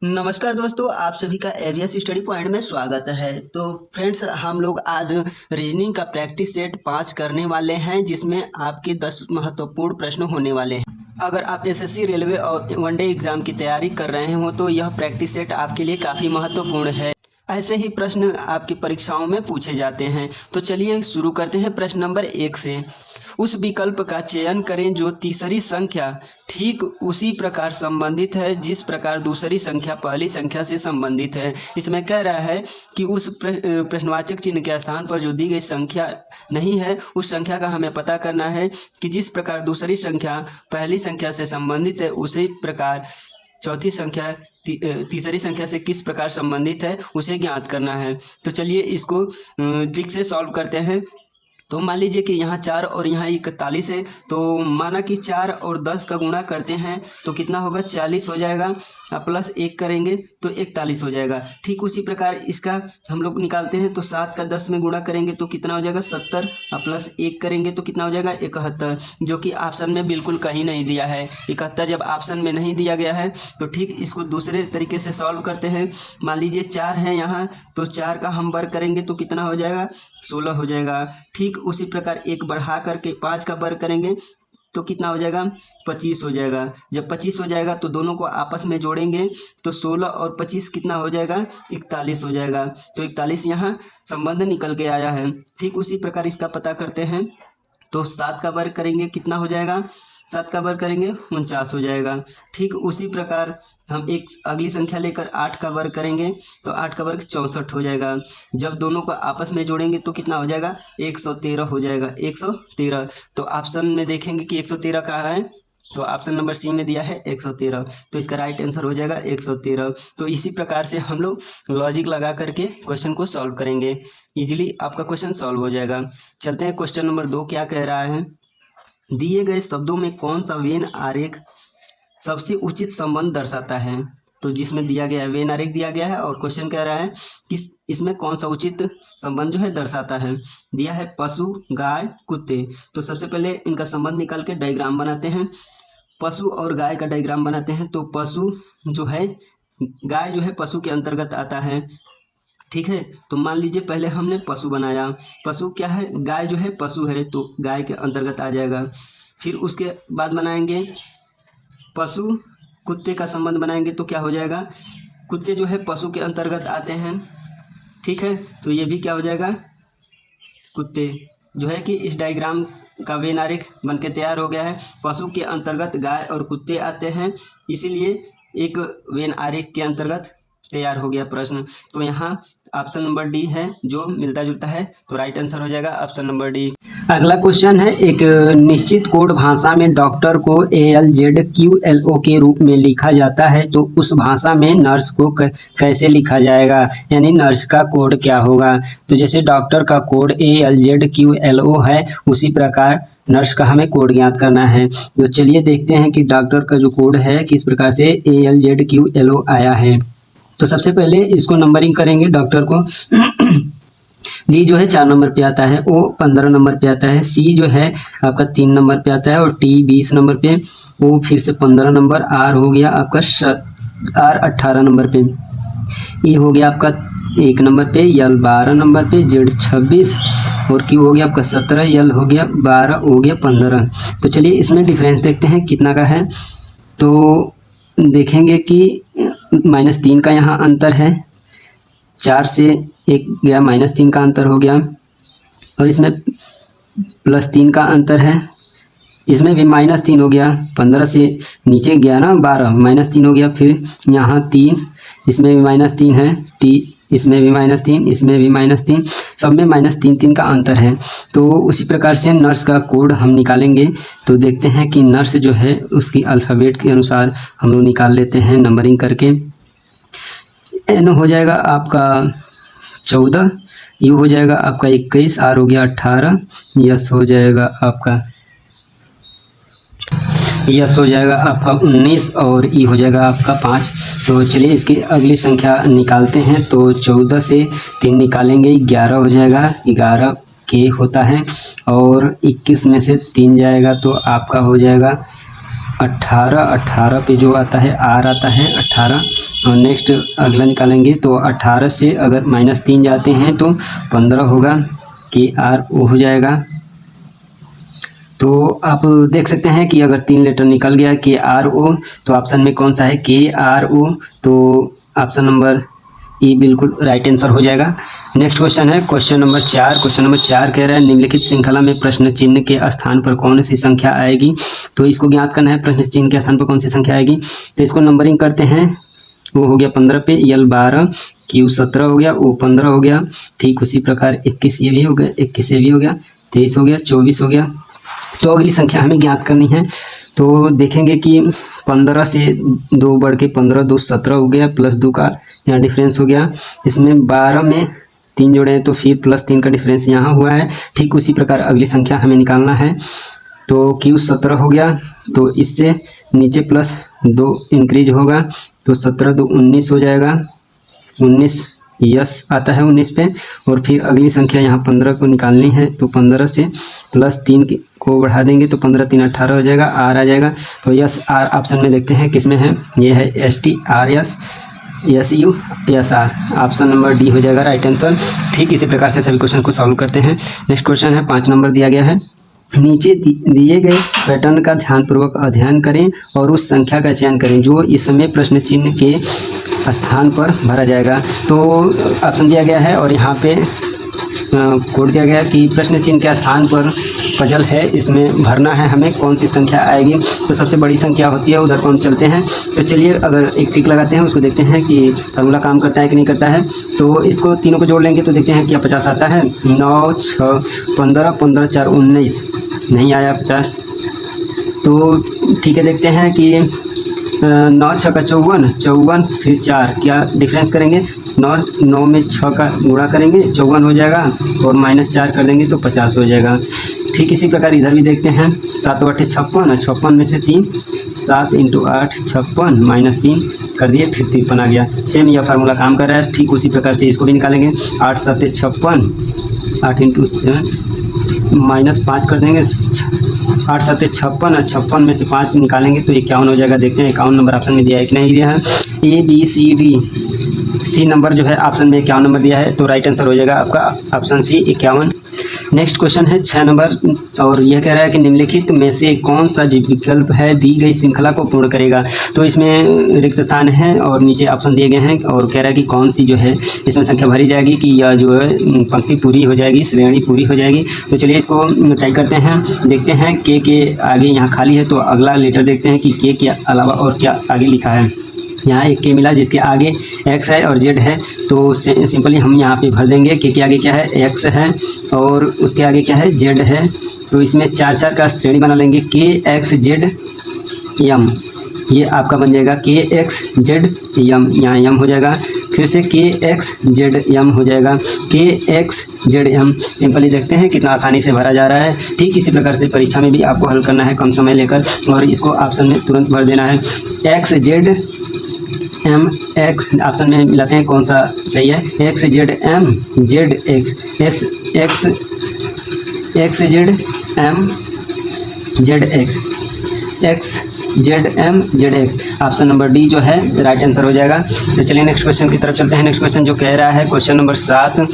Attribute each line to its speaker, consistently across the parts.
Speaker 1: नमस्कार दोस्तों, आप सभी का एवीएस स्टडी पॉइंट में स्वागत है। तो फ्रेंड्स, हम लोग आज रीजनिंग का प्रैक्टिस सेट 5 करने वाले हैं, जिसमें आपके 10 महत्वपूर्ण प्रश्न होने वाले हैं। अगर आप एसएससी, रेलवे और वनडे एग्जाम की तैयारी कर रहे हो तो यह प्रैक्टिस सेट आपके लिए काफ़ी महत्वपूर्ण है। ऐसे ही प्रश्न आपकी परीक्षाओं में पूछे जाते हैं। तो चलिए शुरू करते हैं प्रश्न नंबर 1 से। उस विकल्प का चयन करें जो तीसरी संख्या ठीक उसी प्रकार संबंधित है जिस प्रकार दूसरी संख्या पहली संख्या से संबंधित है। इसमें कह रहा है कि उस प्रश्नवाचक चिन्ह के स्थान पर जो दी गई संख्या नहीं है, उस संख्या का हमें पता करना है कि जिस प्रकार दूसरी संख्या पहली संख्या से संबंधित है, उसी प्रकार चौथी संख्या तीसरी संख्या से किस प्रकार संबंधित है, उसे ज्ञात करना है। तो चलिए इसको ट्रिक से सॉल्व करते हैं। तो मान लीजिए कि यहाँ 4 और यहाँ 41 है, तो माना कि 4 और 10 का गुणा करते हैं तो कितना होगा, 40 हो जाएगा। अब प्लस 1 करेंगे तो 41 हो जाएगा। ठीक उसी प्रकार इसका हम लोग निकालते हैं, तो 7 का 10 में गुणा करेंगे तो कितना हो जाएगा, 70। अब प्लस 1 करेंगे तो कितना हो जाएगा, 71, जो कि ऑप्शन में बिल्कुल कहीं नहीं दिया है। 71 जब ऑप्शन में नहीं दिया गया है तो ठीक इसको दूसरे तरीके से सॉल्व करते हैं। मान लीजिए 4 है यहाँ, तो 4 का हम वर्ग करेंगे तो कितना हो जाएगा, 16 हो जाएगा। ठीक उसी प्रकार एक बढ़ा करके 5 का वर्ग करेंगे तो कितना हो जाएगा, 25 हो जाएगा। जब 25 हो जाएगा तो दोनों को आपस में जोड़ेंगे तो 16 और 25 कितना हो जाएगा, 41 हो जाएगा। तो 41 यहाँ संबंध निकल के आया है। ठीक उसी प्रकार इसका पता करते हैं, तो 7 का वर्ग करेंगे कितना हो जाएगा, 7 का वर्ग करेंगे 49 हो जाएगा। ठीक उसी प्रकार हम एक अगली संख्या लेकर 8 का वर्ग करेंगे तो 8 का वर्ग 64 हो जाएगा। जब दोनों को आपस में जोड़ेंगे तो कितना हो जाएगा, 113 हो जाएगा, 113। तो ऑप्शन में देखेंगे कि 113 कहाँ है, तो ऑप्शन नंबर सी में दिया है 113। तो इसका राइट आंसर हो जाएगा 113। तो इसी प्रकार से हम लोग लॉजिक लगा करके क्वेश्चन को सॉल्व करेंगे, इजीली आपका क्वेश्चन सॉल्व हो जाएगा। चलते हैं क्वेश्चन नंबर 2 क्या कह रहा है। दिए गए शब्दों में कौन सा वेन आरेख सबसे उचित संबंध दर्शाता है। तो जिसमें दिया गया है वेन आरेख दिया गया है और क्वेश्चन कह रहा है कि इसमें कौन सा उचित संबंध जो है दर्शाता है। दिया है पशु, गाय, कुत्ते। तो सबसे पहले इनका संबंध निकाल के डायग्राम बनाते हैं। पशु और गाय का डायग्राम बनाते हैं। तो पशु जो है, गाय जो है पशु के अंतर्गत आता है। ठीक है, तो मान लीजिए पहले हमने पशु बनाया। पशु क्या है, गाय जो है पशु है, तो गाय के अंतर्गत आ जाएगा। फिर उसके बाद बनाएंगे पशु कुत्ते का संबंध बनाएंगे तो क्या हो जाएगा, कुत्ते जो है पशु के अंतर्गत आते हैं। ठीक है, तो ये भी क्या हो जाएगा, कुत्ते जो है कि इस डायग्राम का वेन आरेख बन के तैयार हो गया है। पशु के अंतर्गत गाय और कुत्ते आते हैं, इसीलिए एक वेन आरेख के अंतर्गत तैयार हो गया प्रश्न। तो यहाँ ऑप्शन नंबर डी है जो मिलता जुलता है, तो राइट आंसर हो जाएगा ऑप्शन नंबर डी। अगला क्वेश्चन है, एक निश्चित कोड भाषा में डॉक्टर को ALZQLO के रूप में लिखा जाता है, तो उस भाषा में नर्स को कैसे लिखा जाएगा, यानी नर्स का कोड क्या होगा। तो जैसे डॉक्टर का कोड ALZQLO है, उसी प्रकार नर्स का हमें कोड ज्ञात करना है। तो चलिए देखते हैं कि डॉक्टर का जो कोड है किस प्रकार से ALZQLO आया है। तो सबसे पहले इसको नंबरिंग करेंगे डॉक्टर को। डी जो है 4 नंबर पे आता है, ओ 15 नंबर पे आता है, सी जो है आपका 3 नंबर पे आता है और टी 20 नंबर पे, ओ फिर से 15 नंबर, आर हो गया आपका आर 18 नंबर पे, ई हो गया आपका 1 नंबर पे, यल 12 नंबर पे, जेड 26 और क्यू हो गया आपका 17, यल हो गया 12, हो गया 15। तो चलिए इसमें डिफरेंस देखते हैं कितना का है। तो देखेंगे कि -3 का यहाँ अंतर है, 4 से 1 गया, -3 का अंतर हो गया, और इसमें +3 का अंतर है, इसमें भी -3 हो गया, 15 से नीचे गया ना 12, -3 हो गया। फिर यहाँ 3, इसमें भी -3 है, टी इसमें भी -3, इसमें भी -3, सब में -3 का अंतर है। तो उसी प्रकार से नर्स का कोड हम निकालेंगे। तो देखते हैं कि नर्स जो है उसकी अल्फ़ाबेट के अनुसार हम लोग निकाल लेते हैं नंबरिंग करके। एन हो जाएगा आपका 14, यू हो जाएगा आपका 21, आर हो गया 18, यस हो जाएगा आपका 19 और ई हो जाएगा आपका 5। तो चलिए इसकी अगली संख्या निकालते हैं। तो 14 से 3 निकालेंगे, 11 हो जाएगा, 11 के होता है, और 21 में से 3 जाएगा तो आपका हो जाएगा 18 पे जो आता है आर आता है 18, और नेक्स्ट अगला निकालेंगे तो 18 से अगर -3 जाते हैं तो 15 होगा, के आर ओ हो जाएगा। तो आप देख सकते हैं कि अगर 3 लेटर निकल गया के आर ओ, तो ऑप्शन में कौन सा है के आर ओ, तो ऑप्शन नंबर ई बिल्कुल राइट आंसर हो जाएगा। नेक्स्ट क्वेश्चन है क्वेश्चन नंबर 4। क्वेश्चन नंबर 4 कह रहा है निम्नलिखित श्रृंखला में प्रश्न चिन्ह के स्थान पर कौन सी संख्या आएगी। तो इसको ज्ञात करना है, प्रश्न चिन्ह के स्थान पर कौन सी संख्या आएगी। तो इसको नंबरिंग करते हैं। वो हो गया 15 पे, यल 12, क्यू 17 हो गया, ओ 15 हो गया। ठीक उसी प्रकार 21 ये भी हो गया, 21 ये भी हो गया, 23 हो गया, 24 हो गया। तो अगली संख्या हमें ज्ञात करनी है। तो देखेंगे कि 15 से 2 बढ़ के 15, 2 17 हो गया, प्लस 2 का यहाँ डिफरेंस हो गया। इसमें 12 में 3 जोड़े हैं तो फिर +3 का डिफरेंस यहाँ हुआ है। ठीक उसी प्रकार अगली संख्या हमें निकालना है। तो Q 17 हो गया, तो इससे नीचे +2 इंक्रीज होगा, तो 17 2 19 हो जाएगा, 19 यस आता है 19 पे। और फिर अगली संख्या यहाँ 15 को निकालनी है, तो 15 से +3 को बढ़ा देंगे तो 15 3 18 हो जाएगा, आर आ जाएगा। तो यस आर ऑप्शन में देखते हैं किस में है, ये है STRS SU SR, option number D हो जाएगा राइट आंसर। ठीक इसी प्रकार से सभी क्वेश्चन को सॉल्व करते हैं। नेक्स्ट क्वेश्चन है 5 नंबर दिया गया है, नीचे दिए गए पैटर्न का ध्यानपूर्वक अध्ययन करें और उस संख्या का चयन करें जो इसमें प्रश्न चिन्ह के स्थान पर भरा जाएगा। तो ऑप्शन दिया गया है और यहाँ पे कोड दिया गया कि प्रश्न चिन्ह के स्थान पर पजल है, इसमें भरना है हमें कौन सी संख्या आएगी। तो सबसे बड़ी संख्या होती है, उधर को हम चलते हैं। तो चलिए अगर एक ट्रिक लगाते हैं, उसको देखते हैं कि फार्मूला काम करता है कि नहीं करता है। तो इसको तीनों को जोड़ लेंगे तो देखते हैं क्या 50 आता है। 9 6 15 15 4 19 नहीं आया 50। तो ठीक है, देखते हैं कि 9 6 का 54 54 फिर 4 क्या डिफरेंस करेंगे, 9 में 6 का गुणा करेंगे 54 हो जाएगा, और -4 कर देंगे तो 50 हो जाएगा। ठीक इसी प्रकार इधर भी देखते हैं। 7 8 56, 56 में से 3, 7 × 8 56 -3 कर दिए, फिर 53 आ गया। सेम यह फार्मूला काम कर रहा है। ठीक उसी प्रकार से इसको भी निकालेंगे। 8 7 56, 8 × 7 -5 कर देंगे, 8 7 56, 56 में से 5 निकालेंगे तो 51 हो जाएगा। देखते हैं 51 नंबर ऑप्शन में दिया है कि नहीं दिया है। सी नंबर जो है ऑप्शन में 51 नंबर दिया है, तो राइट आंसर हो जाएगा आपका ऑप्शन सी 51। नेक्स्ट क्वेश्चन है 6 नंबर, और यह कह रहा है कि निम्नलिखित में से कौन सा विकल्प है दी गई श्रृंखला को पूर्ण करेगा। तो इसमें रिक्त स्थान है और नीचे ऑप्शन दिए गए हैं, और कह रहा है कि कौन सी जो है इसमें संख्या भरी जाएगी कि यह जो है पंक्ति पूरी हो जाएगी, श्रेणी पूरी हो जाएगी। तो चलिए इसको ट्राई करते हैं, देखते हैं के आगे यहाँ खाली है तो अगला लेटर देखते हैं कि के अलावा और क्या आगे लिखा है। यहाँ एक के मिला जिसके आगे x है और z है, तो सिंपली हम यहाँ पे भर देंगे। के आगे क्या है, x है, और उसके आगे क्या है, z है। तो इसमें 4 का श्रेणी बना लेंगे, के एक्स जेड यम, ये आपका बन जाएगा के एक्स जेड यम, यहाँ यम हो जाएगा। फिर से के एक्स जेड यम हो जाएगा, के एक्स जेड यम। सिंपली देखते हैं कितना आसानी से भरा जा रहा है। ठीक इसी प्रकार से परीक्षा में भी आपको हल करना है कम समय लेकर, और इसको ऑप्शन में तुरंत भर देना है। X Z M X option में मिलाते हैं कौन सा सही है। X Z M Z X, S X X Z M Z X, X Z M Z X, option number D जो है राइट आंसर हो जाएगा। तो चलिए नेक्स्ट क्वेश्चन की तरफ चलते हैं। नेक्स्ट क्वेश्चन जो कह रहा है क्वेश्चन नंबर 7,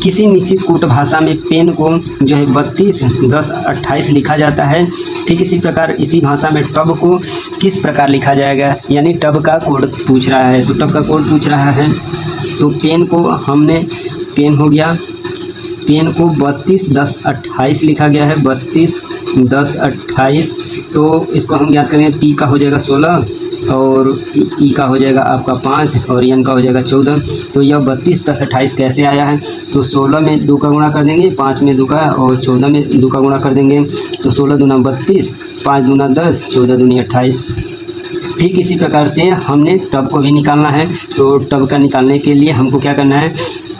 Speaker 1: किसी निश्चित कूट भाषा में पेन को जो है 32 10 28 लिखा जाता है। ठीक इसी प्रकार इसी भाषा में टब को किस प्रकार लिखा जाएगा, यानी टब का कोड पूछ रहा है। तो टब का कोड पूछ रहा है, तो पेन को हमने, पेन हो गया, पेन को 32 10 28 लिखा गया है, 32 10 28। तो इसको हम ज्ञात करेंगे, पी का हो जाएगा 16, और ई का हो जाएगा आपका 5, और एन का हो जाएगा 14। तो यह 32 10 28 कैसे आया है, तो 16 में 2 का गुणा कर देंगे, 5 में 2 का, और 14 में 2 का गुणा कर देंगे। तो 16 दूना 32, 5 दूना 10, 14 दूनी 28। ठीक इसी प्रकार से हमने टब को भी निकालना है। तो टब का निकालने के लिए हमको क्या करना है,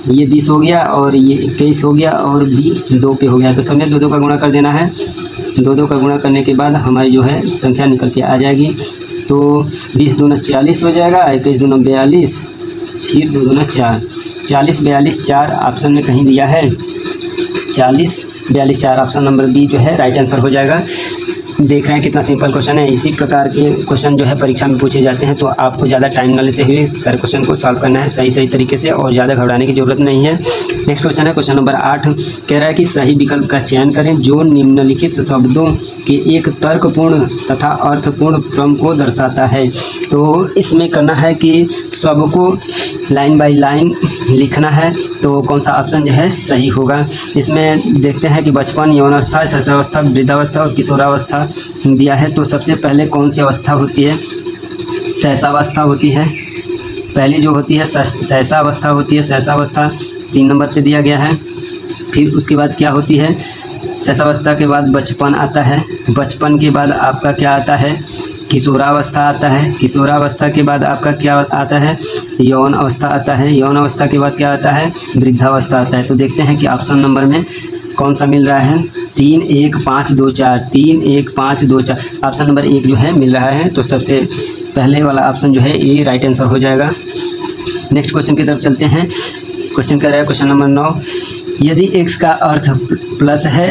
Speaker 1: ये 20 हो गया और ये 21 हो गया और बी 2 पे हो गया, तो सबने 2 का गुणा कर देना है। 2 का गुणा करने के बाद हमारी जो है संख्या निकल के आ जाएगी। तो 20 दूना 40 हो जाएगा, 21 दूना 42, फिर 2 दूना 4, 40 42 4 ऑप्शन में कहीं दिया है, 40 42 4 ऑप्शन नंबर बी जो है राइट आंसर हो जाएगा। देख रहे हैं कितना सिंपल क्वेश्चन है। इसी प्रकार के क्वेश्चन जो है परीक्षा में पूछे जाते हैं, तो आपको ज़्यादा टाइम न लेते हुए सारे क्वेश्चन को सॉल्व करना है सही तरीके से, और ज़्यादा घबराने की ज़रूरत नहीं है। नेक्स्ट क्वेश्चन है क्वेश्चन नंबर 8। कह रहा है कि सही विकल्प का चयन करें जो निम्नलिखित शब्दों के एक तर्कपूर्ण तथा अर्थपूर्ण क्रम को दर्शाता है। तो इसमें करना है कि सबको लाइन बाय लाइन लिखना है, तो कौन सा ऑप्शन जो है सही होगा। इसमें देखते हैं कि बचपन, यौनावस्था, शैशवावस्था, वृद्धावस्था और किशोरावस्था दिया है। तो सबसे पहले कौन सी अवस्था होती है? शैशवावस्था होती है। पहली जो होती है शैशवावस्था होती है। शैशवावस्था 3 नंबर पे दिया गया है। फिर उसके बाद क्या होती है? शैशवावस्था के बाद बचपन आता है। बचपन के बाद आपका क्या आता है? किशोरावस्था आता है। किशोरावस्था के बाद आपका क्या आता है? यौन अवस्था आता है। यौन अवस्था के बाद क्या आता है? वृद्धावस्था आता है। तो देखते हैं कि ऑप्शन नंबर में कौन सा मिल रहा है। 3, 1, 5, 2, 4। 3, 1, 5, 2, 4। ऑप्शन नंबर 1 जो है मिल रहा है। तो सबसे पहले वाला ऑप्शन जो है ए राइट आंसर हो जाएगा। नेक्स्ट क्वेश्चन की तरफ चलते हैं। क्वेश्चन कह रहा है क्वेश्चन नंबर 9। यदि x का अर्थ प्लस है,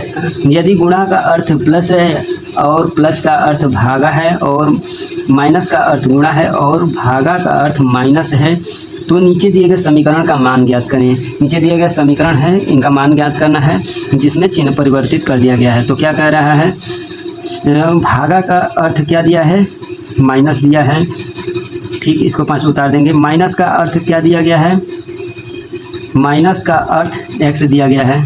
Speaker 1: यदि गुणा का अर्थ प्लस है और प्लस का अर्थ भागा है और माइनस का अर्थ गुणा है और भागा का अर्थ माइनस है, तो नीचे दिए गए समीकरण का मान ज्ञात करें। नीचे दिए गए समीकरण है, इनका मान ज्ञात करना है जिसमें चिन्ह परिवर्तित कर दिया गया है। तो क्या कह रहा है? भागा का अर्थ क्या दिया है? माइनस दिया है। ठीक, इसको 5 उतार देंगे। माइनस का अर्थ क्या दिया गया है? माइनस का अर्थ x दिया गया है।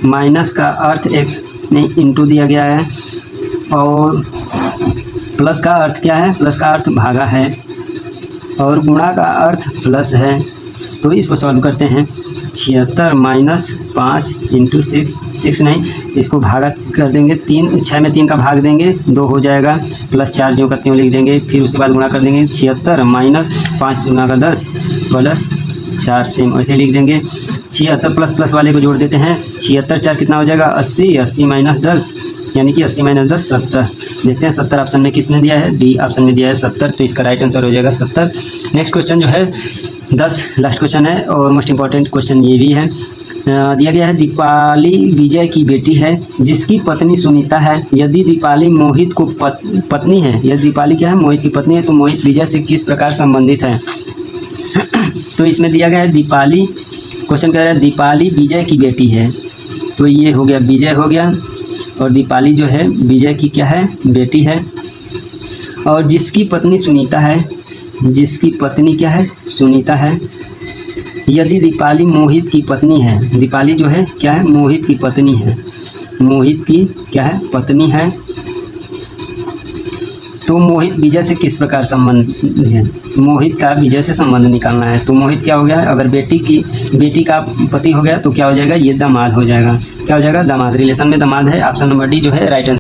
Speaker 1: माइनस का अर्थ x नहीं इंटू दिया गया है। और प्लस का अर्थ क्या है? प्लस का अर्थ भागा है और गुणा का अर्थ प्लस है। तो इसको सॉल्व करते हैं। 76 माइनस 5 इंटू 6 नहीं, इसको भागा कर देंगे। 6 में 3 का भाग देंगे, 2 हो जाएगा। प्लस 4 जो का त्यों लिख देंगे। फिर उसके बाद गुणा कर देंगे। 76 माइनस 5 दूना का 10 प्लस 4 सेम ऐसे लिख देंगे। 76 प्लस वाले को जोड़ देते हैं। 76 4 कितना हो जाएगा? 80। 80 माइनस 10 यानी कि 80 माइनस 10 70। देखते हैं 70 ऑप्शन में किसने दिया है? डी ऑप्शन में दिया है 70। तो इसका राइट आंसर हो जाएगा 70। नेक्स्ट क्वेश्चन जो है 10 लास्ट क्वेश्चन है और मोस्ट इंपॉर्टेंट क्वेश्चन ये भी है। दिया गया है दीपाली विजय की बेटी है जिसकी पत्नी सुनीता है। यदि दीपाली मोहित को पत्नी है, यदि दीपाली क्या है? मोहित की पत्नी है, तो मोहित विजय से किस प्रकार संबंधित है? तो इसमें दिया गया है दीपाली, क्वेश्चन कह रहा है दीपाली विजय की बेटी है। तो ये हो गया, विजय हो गया, और दीपाली जो है विजय की क्या है? बेटी है। और जिसकी पत्नी सुनीता है, जिसकी पत्नी क्या है? सुनीता है। यदि दीपाली मोहित की पत्नी है, दीपाली जो है क्या है? मोहित की पत्नी है। मोहित की क्या है? पत्नी है। तो मोहित विजय से किस प्रकार संबंध है? मोहित का विजय से संबंध निकालना है। तो मोहित क्या हो गया? अगर बेटी का पति हो गया तो क्या हो जाएगा? ये दामाद हो जाएगा। क्या हो जाएगा? दामाद। रिलेशन में दामाद है। ऑप्शन नंबर डी जो है राइट आंसर।